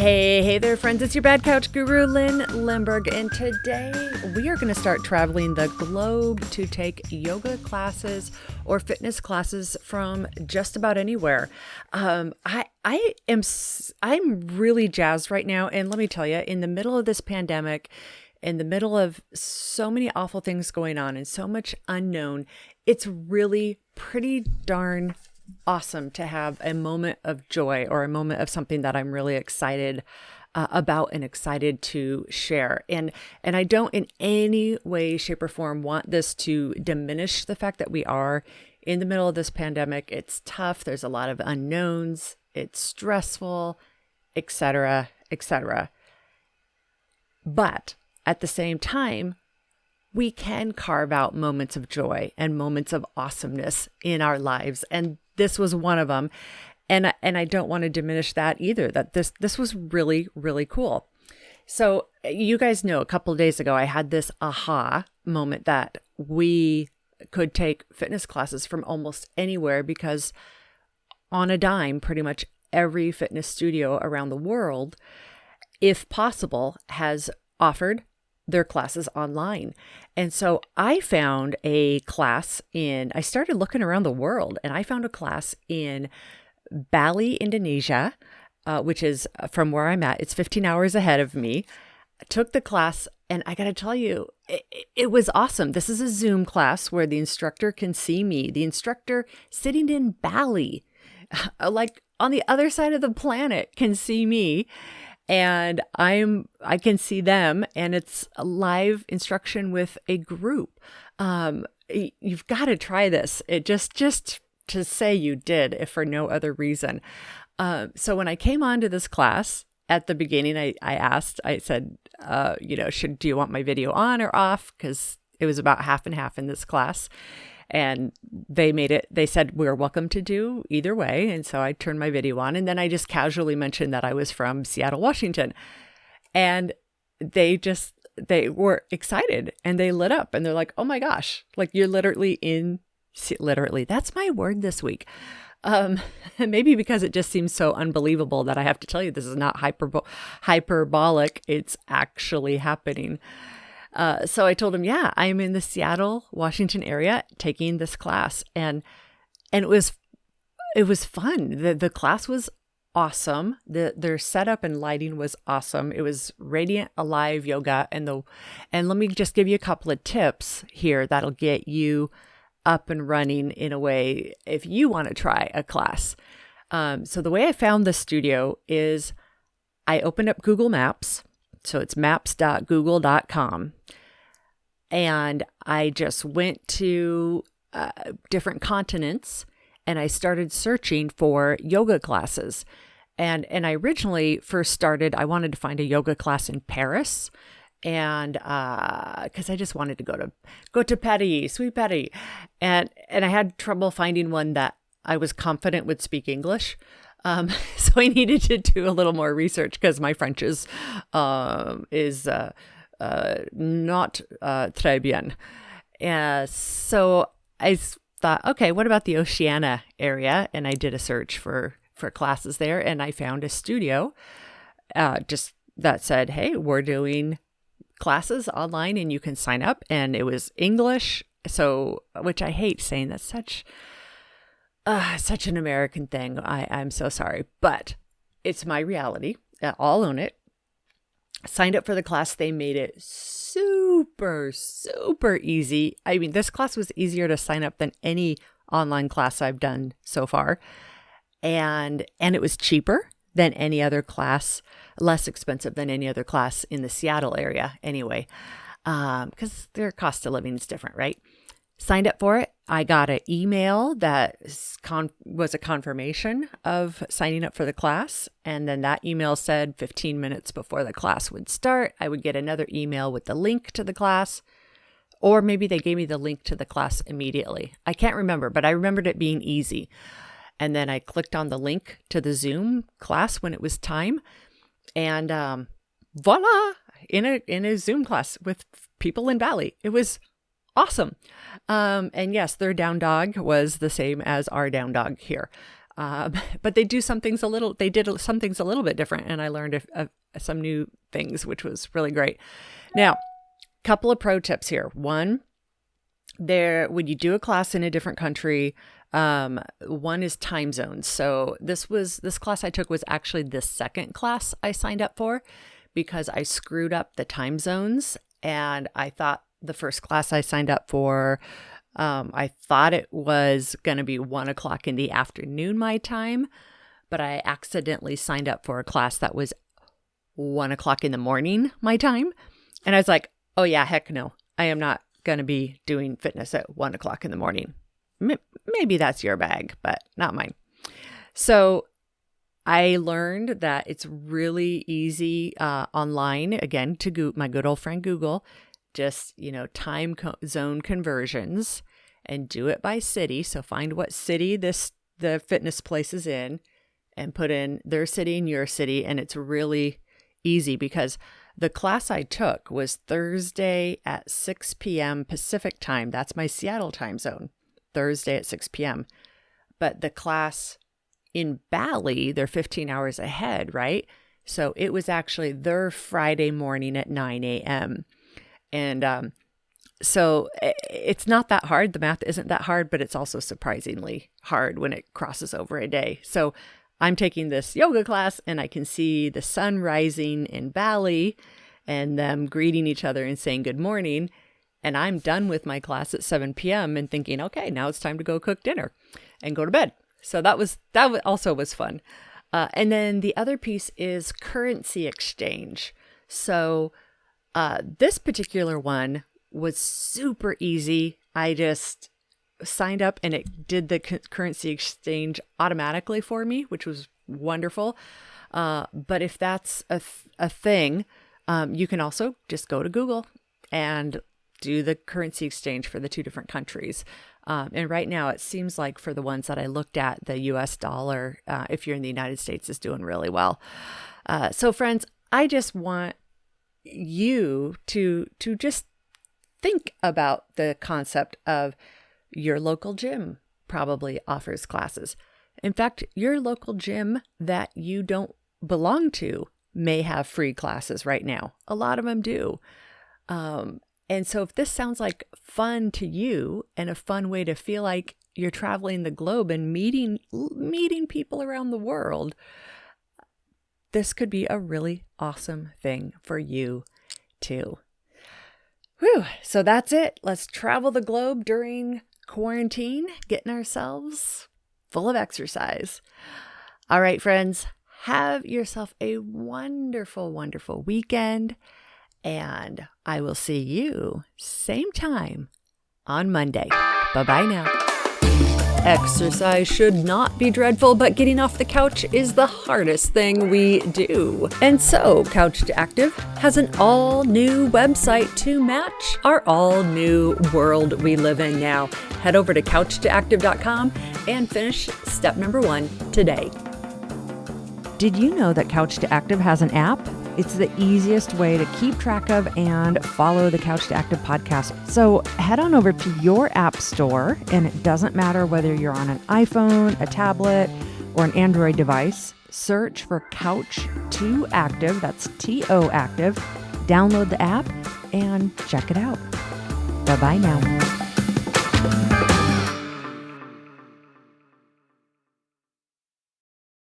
Hey there, friends. It's your Bad Couch Guru, Lynn Limburg, and today we are going to start traveling the globe to take yoga classes or fitness classes from just about anywhere. I'm really jazzed right now, and let me tell you, in the middle of this pandemic, in the middle of so many awful things going on and so much unknown, it's really pretty darn awesome to have a moment of joy or a moment of something that I'm really excited about and excited to share. And I don't in any way, shape, or form want this to diminish the fact that we are in the middle of this pandemic. It's tough. There's a lot of unknowns. It's stressful, etc., etc. But at the same time, we can carve out moments of joy and moments of awesomeness in our lives. And this was one of them. And I don't want to diminish that either, that this was really, really cool. So you guys know a couple of days ago, I had this aha moment that we could take fitness classes from almost anywhere because on a dime, pretty much every fitness studio around the world, if possible, has offered their classes online. And so I found a class I started looking around the world, and I found a class in Bali, Indonesia, which is from where I'm at. It's 15 hours ahead of me. I took the class, and I got to tell you, it was awesome. This is a Zoom class where the instructor can see me, the instructor sitting in Bali, like on the other side of the planet, can see me. And I can see them, and it's a live instruction with a group. You've got to try this. It just to say you did, if for no other reason. So when I came onto this class at the beginning, I said, do you want my video on or off? Because it was about half and half in this class. And they said, we're welcome to do either way. And so I turned my video on, and then I just casually mentioned that I was from Seattle, Washington. And they were excited, and they lit up, and they're like, oh my gosh, like you're literally, that's my word this week. Maybe because it just seems so unbelievable that I have to tell you, this is not hyperbolic. It's actually happening. So I told him, yeah, I'm in the Seattle, Washington area taking this class. And it was fun. The class was awesome. Their setup and lighting was awesome. It was radiant, alive yoga. And let me just give you a couple of tips here that'll get you up and running in a way if you want to try a class. So the way I found the studio is I opened up Google Maps. So it's maps.google.com. And I just went to different continents, and I started searching for yoga classes. And I originally first started, I wanted to find a yoga class in Paris. And because I just wanted to go to Paris, sweet Paris. And I had trouble finding one that I was confident would speak English. So I needed to do a little more research because my French is not très bien. So I thought, okay, what about the Oceania area? And I did a search for classes there, and I found a studio just that said, hey, we're doing classes online and you can sign up. And it was English, so which I hate saying, that's such an American thing. I'm so sorry, but it's my reality. I'll own it. Signed up for the class. They made it super, super easy. I mean, this class was easier to sign up than any online class I've done so far. And it was cheaper than any other class, less expensive than any other class in the Seattle area anyway, because their cost of living is different, right? Signed up for it. I got an email that was a confirmation of signing up for the class. And then that email said 15 minutes before the class would start, I would get another email with the link to the class. Or maybe they gave me the link to the class immediately. I can't remember, but I remembered it being easy. And then I clicked on the link to the Zoom class when it was time. And voila, in a Zoom class with people in Bali. It was awesome. And yes, their down dog was the same as our down dog here. But they did some things a little bit different, and I learned some new things, which was really great. Now, couple of pro tips here. One, when you do a class in a different country, one is time zones. So this class I took was actually the second class I signed up for because I screwed up the time zones, and I thought the first class I signed up for, I thought it was going to be 1:00 in the afternoon my time, but I accidentally signed up for a class that was 1:00 in the morning my time. And I was like, oh yeah, heck no, I am not going to be doing fitness at 1:00 in the morning. Maybe that's your bag, but not mine. So I learned that it's really easy online, again, to my good old friend Google, just, time zone conversions and do it by city. So find what city the fitness place is in and put in their city and your city. And it's really easy because the class I took was Thursday at 6 p.m. Pacific time. That's my Seattle time zone, Thursday at 6 p.m. But the class in Bali, they're 15 hours ahead, right? So it was actually their Friday morning at 9 a.m. And so it's not that hard. The math isn't that hard, but it's also surprisingly hard when it crosses over a day. So I'm taking this yoga class and I can see the sun rising in Bali and them greeting each other and saying good morning. And I'm done with my class at 7 p.m. and thinking, okay, now it's time to go cook dinner and go to bed. So that also was fun. And then the other piece is currency exchange. So this particular one was super easy. I just signed up and it did the currency exchange automatically for me, which was wonderful. But if that's a thing, you can also just go to Google and do the currency exchange for the two different countries. And right now it seems like for the ones that I looked at, the US dollar, if you're in the United States, is doing really well. So friends, I just want you to just think about the concept of your local gym probably offers classes. In fact, your local gym that you don't belong to may have free classes right now. A lot of them do. And so if this sounds like fun to you and a fun way to feel like you're traveling the globe and meeting people around the world, this could be a really awesome thing for you too. Whew. So that's it. Let's travel the globe during quarantine, getting ourselves full of exercise. All right, friends, have yourself a wonderful, wonderful weekend. And I will see you same time on Monday. Bye-bye now. Exercise should not be dreadful, but getting off the couch is the hardest thing we do. And so Couch to Active has an all-new website to match our all-new world we live in now. Head over to couchtoactive.com and finish step number 1 today. Did you know that Couch to Active has an app? It's the easiest way to keep track of and follow the Couch to Active podcast. So head on over to your app store, and it doesn't matter whether you're on an iPhone, a tablet, or an Android device. Search for Couch to Active, that's T-O Active. Download the app and check it out. Bye-bye now.